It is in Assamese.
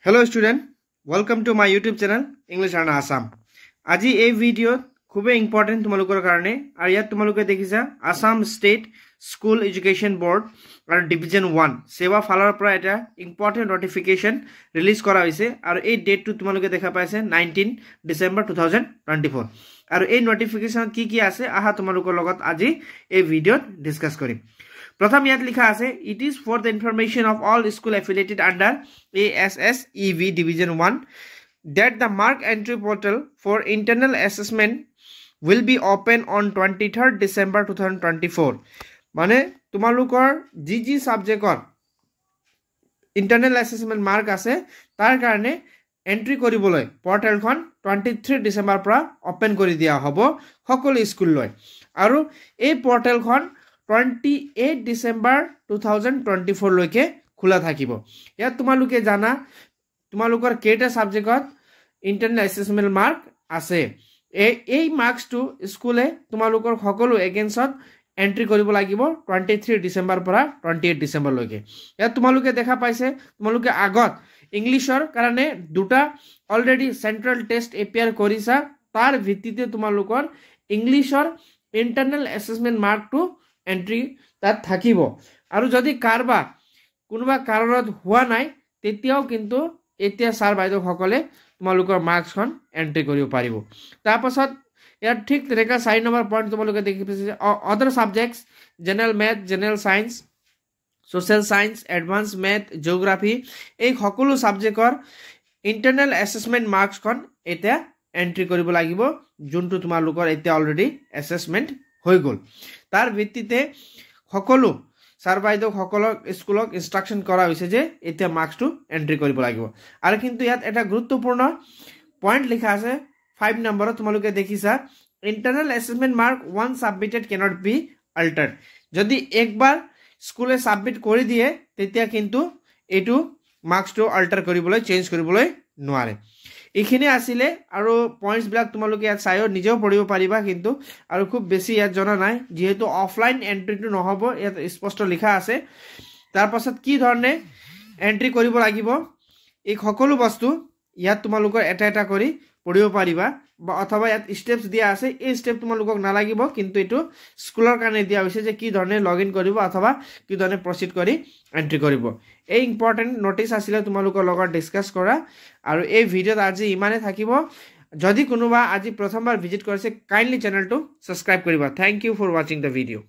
Hello student, welcome to my YouTube channel English Learner Assam. আজি এই ভিডিও খুবই ইম্পর্টেন্ট তোমালোকৰ কাৰণে আৰু ইয়াত তোমালোকে দেখিছা Assam state school education board আৰু ডিভিজন 1 সেৱা ফালৰ পৰা এটা ইম্পৰ্টেন্ট নোটিফিকেশন ৰিলিজ কৰা হৈছে আৰু এই ডেটটো তোমালোকে দেখা পাইছে 19 ডিসেম্বৰ 2024 আৰু এই নোটিফিকেশন কি আছে আহা তোমালোকৰ লগত আজি এই ভিডিওত ডিসকাস কৰিম प्रथम याद लिखा আছে it is for the information of all school affiliated under ASSEV division 1 that the mark entry portal for internal assessment will be open on 23rd December 2024 মানে তোমালোকৰ জিজি সাবজেক্টৰ ইন্টাৰনেল অ্যাসেসমেন্ট মাৰ্ক আছে তাৰ কাৰণে এন্ট্ৰি কৰিবলৈ পৰ্টেলখন 23 ডিসেম্বৰ পৰা ওপেন কৰি দিয়া হ'ব সকলো স্কুল লৈ আৰু এই পৰ্টেলখন 28 ডিসেম্বৰ 2024 লৈকে খোলা থাকিব ইয়াত তোমালোকে জানা তোমালোকৰ কেটা সাবজেক্টত ইন্টাৰনেল অ্যাসেসমেন্ট মাৰ্ক আছে এই মাৰ্কসটো স্কুলে তোমালোকৰ সকলো এগেইনষ্টত এন্ট্ৰি কৰিব লাগিব 23 ডিসেম্বৰ পৰা 28 ডিসেম্বৰ লৈকে ইয়াত তোমালোকে দেখা পাইছে তোমালোকে আগত ইংলিশৰ কাৰণে দুটা অলৰেডি সেন্ট্ৰাল টেস্ট এপিয়াৰ কৰিছা তাৰ ভিত্তিতে তোমালোকৰ ইংলিশৰ ইন্টাৰনেল অ্যাসেসমেন্ট মাৰ্কটো এন্ট্ৰি তাত থাকিব আৰু যদি কাৰবা কোনোবা কাৰণত হোৱা নাই তেতিয়াও কিন্তু এতিয়া স্যাৰ বাইদেউ সকলে তোমালোকৰ মাৰ্কসখন এন্ট্ৰি কৰিব পাৰিব তাৰ পাছত ইয়াৰ ঠিক তেনেকা 4 নম্বৰ পইণ্ট তোমালোকে দেখিছে other subjects general math general science social science advance math geography এই সকলো সাবজেক্টৰ ইন্টাৰনেল অ্যাসেসমেন্ট মাৰ্কসখন এতিয়া এন্ট্ৰি কৰিব লাগিব যোনটো তোমালোকৰ এতিয়া অলৰেডি অ্যাসেসমেন্ট হৈ গল তাৰ ভিত্তিতে সকলো স্যাৰ বাইদেউ সকলক স্কুলক ইনস্ট্ৰাকশন কৰা হৈছে যে এতিয়া মাৰ্কসটো এন্ট্ৰি কৰিব লাগিব আৰু কিন্তু ইয়াত এটা গুৰুত্বপূৰ্ণ পইণ্ট লিখা আছে 5 নম্বৰত তোমালোকে দেখিছা internal assessment mark once submitted cannot be altered যদি একবাৰ স্কুলে সাবমিট কৰি দিয়ে তেতিয়া কিন্তু এটো মাৰ্কসটো অল্টাৰ কৰিবলৈ চেঞ্জ কৰিবলৈ নোৱাৰে এইখিনি আছিল আৰু পইণ্টস বিলাক তোমালোকে ইয়াত চাইও নিজেও পঢ়িব পাৰিবা কিন্তু আৰু খুব বেছি ইয়াত জনা নাই যেহেতু অফলাইন এন্ট্ৰিটো নহব ইয়াত স্পষ্ট লিখা আছে তাৰ পাছত কি ধৰণে এন্ট্ৰি কৰিব লাগিব এই সকলো বস্তু ইয়াত তোমালোকৰ এটা এটা কৰি পঢ়িব পাৰিবা বা অথবা ইয়াত স্টেপস দিয়া আছে এই স্টেপ তোমালোকক নালাগিব কিন্তু এটো স্কুলৰ কাৰণে দিয়া হৈছে যে কি ধৰণে লগইন কৰিব অথবা কি ধৰণে প্ৰসিড কৰি এন্ট্ৰি কৰিব এই ইম্পৰ্টেন্ট নোটিস আছিল তোমালোকৰ লগত ডিসকাস কৰা আৰু এই ভিডিওত আজি ইমানে থাকিব যদি কোনোবা আজি প্ৰথমবাৰ ভিজিট কৰিছে কাইন্ডলি চেনেলটো সাবস্ক্ৰাইব কৰিবা thank you for watching the video